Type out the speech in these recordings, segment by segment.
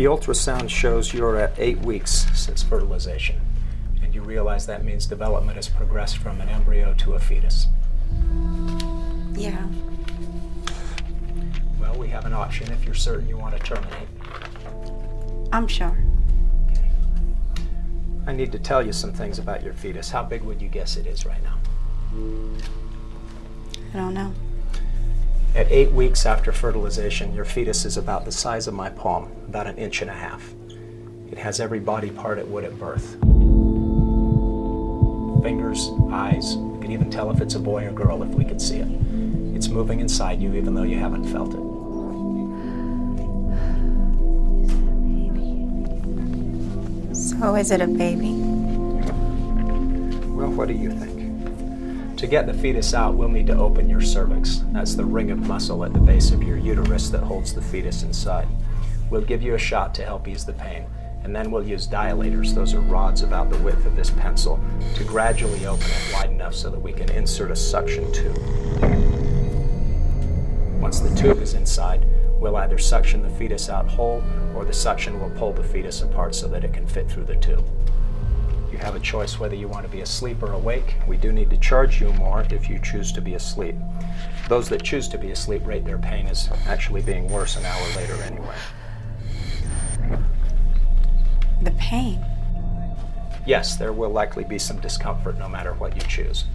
The ultrasound shows you're at 8 weeks since fertilization, and you realize that means development has progressed from an embryo to a fetus. Yeah. Well, we have an option if you're certain you want to terminate. I'm sure. Okay. I need to tell you some things about your fetus. How big would you guess it is right now? I don't know. At 8 weeks after fertilization, your fetus is about the size of my palm, about 1.5 inches. It has every body part it would at birth. Fingers, eyes, you can even tell if it's a boy or girl if we could see it. It's moving inside you even though you haven't felt it. So is it a baby? Well, what do you think? To get the fetus out, we'll need to open your cervix. That's the ring of muscle at the base of your uterus that holds the fetus inside. We'll give you a shot to help ease the pain, and then we'll use dilators, those are rods about the width of this pencil, to gradually open it wide enough so that we can insert a suction tube. Once the tube is inside, we'll either suction the fetus out whole, or the suction will pull the fetus apart so that it can fit through the tube. You have a choice whether you want to be asleep or awake. We do need to charge you more if you choose to be asleep. Those that choose to be asleep rate their pain as actually being worse an hour later anyway. The pain? Yes, there will likely be some discomfort no matter what you choose.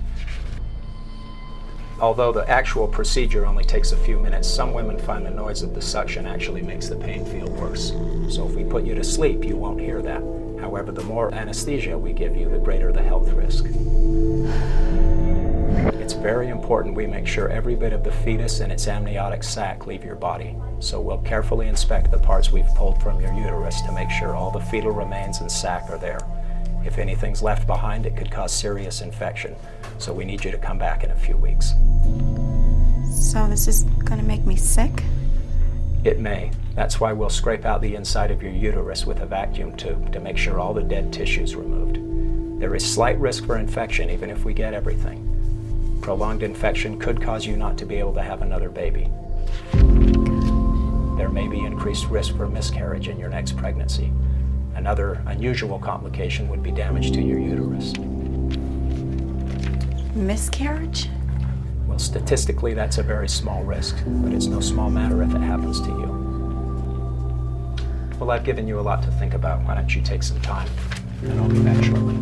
Although the actual procedure only takes a few minutes, some women find the noise of the suction actually makes the pain feel worse. So if we put you to sleep, you won't hear that. However, the more anesthesia we give you, the greater the health risk. It's very important we make sure every bit of the fetus and its amniotic sac leave your body. So we'll carefully inspect the parts we've pulled from your uterus to make sure all the fetal remains and sac are there. If anything's left behind, it could cause serious infection. So we need you to come back in a few weeks. So this is gonna make me sick? It may. That's why we'll scrape out the inside of your uterus with a vacuum tube to make sure all the dead tissue's removed. There is slight risk for infection even if we get everything. Prolonged infection could cause you not to be able to have another baby. There may be increased risk for miscarriage in your next pregnancy. Another unusual complication would be damage to your uterus. Miscarriage? Well, statistically, that's a very small risk, but it's no small matter if it happens to you. Well, I've given you a lot to think about. Why don't you take some time, and I'll be back shortly.